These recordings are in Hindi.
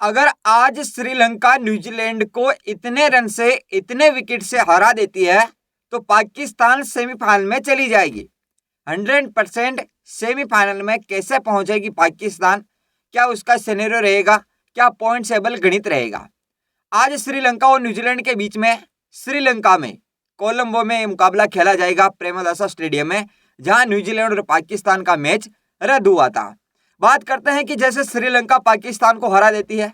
अगर आज श्रीलंका न्यूजीलैंड को इतने रन से, इतने विकेट से हरा देती है तो पाकिस्तान सेमीफाइनल में चली जाएगी। 100% सेमीफाइनल में कैसे पहुंचेगी पाकिस्तान, क्या उसका सिनेरियो रहेगा, क्या पॉइंटेबल गणित रहेगा। आज श्रीलंका और न्यूजीलैंड के बीच में श्रीलंका में कोलंबो में मुकाबला खेला जाएगा, प्रेमदासा स्टेडियम में, जहां न्यूजीलैंड और पाकिस्तान का मैच रद्द हुआ था। बात करते हैं कि जैसे श्रीलंका पाकिस्तान को हरा देती है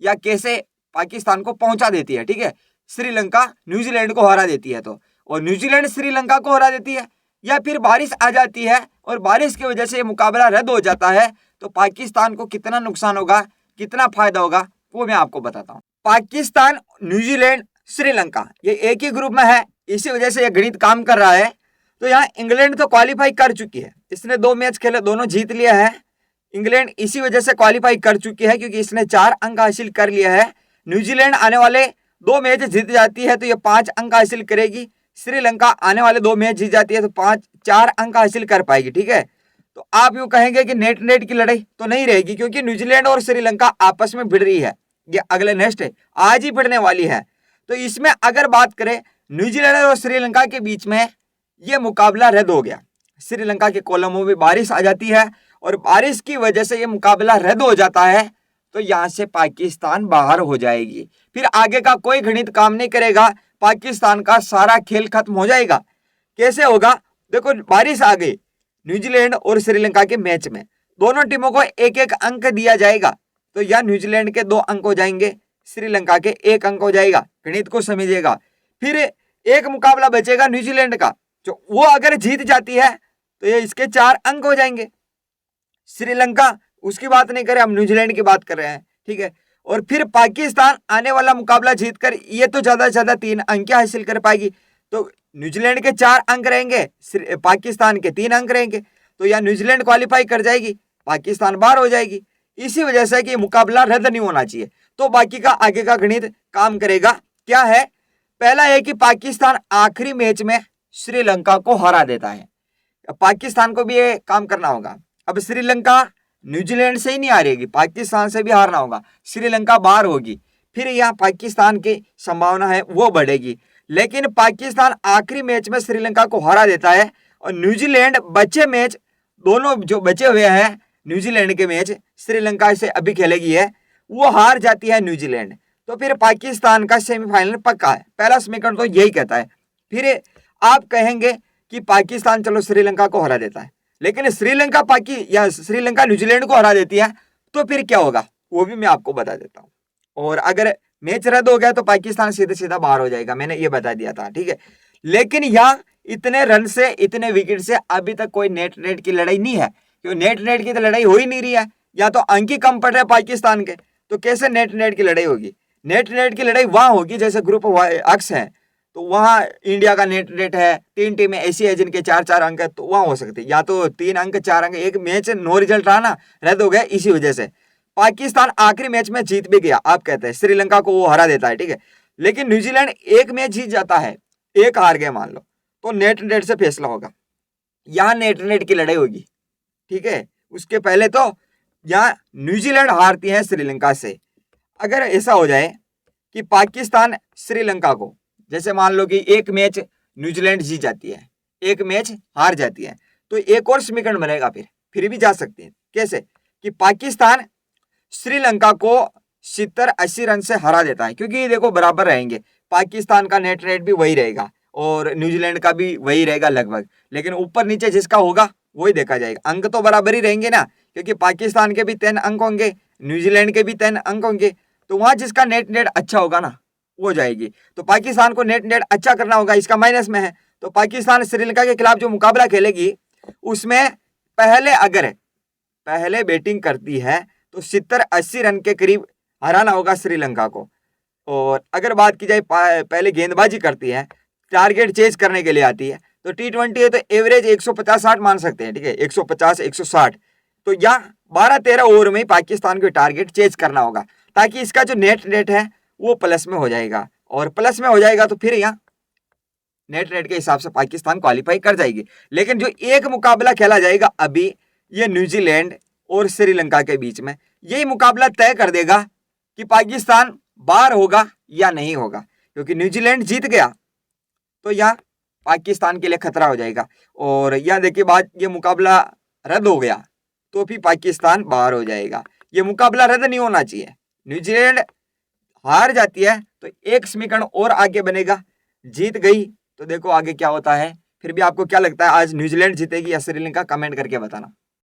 या कैसे पाकिस्तान को पहुंचा देती है। ठीक है, श्रीलंका न्यूजीलैंड को हरा देती है तो, और न्यूजीलैंड श्रीलंका को हरा देती है, या फिर बारिश आ जाती है और बारिश की वजह से मुकाबला रद्द हो जाता है, तो पाकिस्तान को कितना नुकसान होगा, कितना फायदा होगा, वो मैं आपको बताता हूँ। पाकिस्तान, न्यूजीलैंड, श्रीलंका ये एक ही ग्रुप में है, इसी वजह से यह गणित काम कर रहा है। तो यहाँ इंग्लैंड तो क्वालिफाई कर चुकी है, इसने 2 मैच खेले, दोनों जीत लिया है। इंग्लैंड इसी वजह से क्वालिफाई कर चुकी है क्योंकि इसने 4 अंक हासिल कर लिया है। न्यूजीलैंड आने वाले 2 मैच जीत जाती है तो ये 5 अंक हासिल करेगी। श्रीलंका आने वाले 2 मैच जीत जाती है तो 4 अंक हासिल कर पाएगी। ठीक है, तो आप यूं कहेंगे कि नेट की लड़ाई तो नहीं रहेगी, क्योंकि न्यूजीलैंड और श्रीलंका आपस में भिड़ रही है, ये अगले नेक्स्ट है, आज ही भिड़ने वाली है। तो इसमें अगर बात करें न्यूजीलैंड और श्रीलंका के बीच में, ये मुकाबला रद्द हो गया। श्रीलंका के कोलंबो में बारिश आ जाती है और बारिश की वजह से ये मुकाबला रद्द हो जाता है, तो यहां से पाकिस्तान बाहर हो जाएगी। फिर आगे का कोई गणित काम नहीं करेगा, पाकिस्तान का सारा खेल खत्म हो जाएगा। कैसे होगा, देखो बारिश आ गई, न्यूजीलैंड और श्रीलंका के मैच में दोनों टीमों को 1-1 अंक दिया जाएगा, तो यह न्यूजीलैंड के 2 अंक हो जाएंगे, श्रीलंका के 1 अंक हो जाएगा। गणित को समझिएगा। फिर एक मुकाबला बचेगा न्यूजीलैंड का, जो वो अगर जीत जाती है तो ये इसके 4 अंक हो जाएंगे। श्रीलंका उसकी बात नहीं करें, हम न्यूजीलैंड की बात कर रहे हैं। ठीक है, और फिर पाकिस्तान आने वाला मुकाबला जीतकर ये तो ज्यादा से ज्यादा 3 अंक हासिल कर पाएगी, तो न्यूजीलैंड के 4 अंक रहेंगे, पाकिस्तान के 3 अंक रहेंगे, तो या न्यूजीलैंड क्वालिफाई कर जाएगी, पाकिस्तान बाहर हो जाएगी। इसी वजह से कि मुकाबला रद्द नहीं होना चाहिए, तो बाकी का आगे का गणित काम करेगा। क्या है, पहला है कि पाकिस्तान आखिरी मैच में श्रीलंका को हरा देता है, पाकिस्तान को भी ये काम करना होगा। अब श्रीलंका न्यूजीलैंड से ही नहीं हारेगी, पाकिस्तान से भी हारना होगा, श्रीलंका बाहर होगी, फिर यहाँ पाकिस्तान की संभावना है वो बढ़ेगी। लेकिन पाकिस्तान आखिरी मैच में श्रीलंका को हरा देता है और न्यूजीलैंड बचे मैच, दोनों जो बचे हुए हैं न्यूजीलैंड के मैच श्रीलंका से अभी खेलेगी है, वो हार जाती है न्यूजीलैंड, तो फिर पाकिस्तान का सेमीफाइनल पक्का है। पहला समीकरण तो यही कहता है। फिर आप कहेंगे कि पाकिस्तान चलो श्रीलंका को हरा देता है, लेकिन श्रीलंका श्रीलंका न्यूजीलैंड को हरा देती है तो फिर क्या होगा, वो भी मैं आपको बता देता हूँ। और अगर मैच रद्द हो गया तो पाकिस्तान सीधे सीधा बाहर हो जाएगा, मैंने ये बता दिया था। ठीक है, लेकिन यहाँ इतने रन से, इतने विकेट से अभी तक कोई नेट की लड़ाई नहीं है, क्योंकि नेट की तो लड़ाई हो ही नहीं रही है, या तो अंक ही कम पड़ रहे हैं पाकिस्तान के, तो कैसे नेट की लड़ाई होगी। नेट की लड़ाई वहां होगी जैसे ग्रुप अक्स है, तो वहां इंडिया का नेट है, 3 टीमें ऐसी है जिनके 4-4 अंक है, तो वहां हो सकती है, या तो 3 अंक 4 अंक। एक मैच नो रिजल्ट रहा ना, रद्द हो गया, इसी वजह से पाकिस्तान आखिरी मैच में जीत भी गया। आप कहते हैं श्रीलंका को वो हरा देता है, ठीक है, लेकिन न्यूजीलैंड एक मैच जीत जाता है, एक हार गया मान लो, तो नेट से फैसला होगा, यहाँ नेट की लड़ाई होगी। ठीक है, उसके पहले तो यहाँ न्यूजीलैंड हारती है श्रीलंका से। अगर ऐसा हो जाए कि पाकिस्तान श्रीलंका को, जैसे मान लो कि एक मैच न्यूजीलैंड जीत जाती है, एक मैच हार जाती है, तो एक और समीकरण बनेगा, फिर भी जा सकते हैं। कैसे कि पाकिस्तान श्रीलंका को 70-80 रन से हरा देता है, क्योंकि देखो बराबर रहेंगे, पाकिस्तान का नेट भी वही रहेगा और न्यूजीलैंड का भी वही रहेगा लगभग, लेकिन ऊपर नीचे जिसका होगा वही देखा जाएगा। अंक तो बराबर ही रहेंगे ना, क्योंकि पाकिस्तान के भी 3 अंक होंगे, न्यूजीलैंड के भी 3 अंक होंगे, तो वहां जिसका नेट अच्छा होगा ना वो जाएगी। तो पाकिस्तान को नेट अच्छा करना होगा, इसका माइनस में है, तो पाकिस्तान श्रीलंका के खिलाफ जो मुकाबला खेलेगी उसमें पहले बैटिंग करती है तो 70-80 रन के करीब हराना होगा श्रीलंका को। और अगर बात की जाए पहले गेंदबाजी करती है, टारगेट चेज करने के लिए आती है, तो T20 है तो एवरेज 150-60 मान सकते हैं। ठीक है, 150-160, तो यहाँ 12-13 ओवर में पाकिस्तान को टारगेट चेज करना होगा, ताकि इसका जो नेट है वो प्लस में हो जाएगा, और प्लस में हो जाएगा तो फिर यहाँ नेट के हिसाब से पाकिस्तान क्वालिफाई कर जाएगी। लेकिन जो एक मुकाबला खेला जाएगा अभी, ये न्यूजीलैंड और श्रीलंका के बीच में, यही मुकाबला तय कर देगा कि पाकिस्तान बाहर होगा या नहीं होगा, क्योंकि न्यूजीलैंड जीत गया तो यह पाकिस्तान के लिए खतरा हो जाएगा। और यह देखिए बात, ये मुकाबला रद्द हो गया तो भी पाकिस्तान बाहर हो जाएगा। ये मुकाबला रद्द नहीं होना चाहिए। न्यूजीलैंड हार जाती है तो एक समीकरण और आगे बनेगा, जीत गई तो देखो आगे क्या होता है। फिर भी आपको क्या लगता है, आज न्यूजीलैंड जीतेगी या श्रीलंका? कमेंट करके बताना।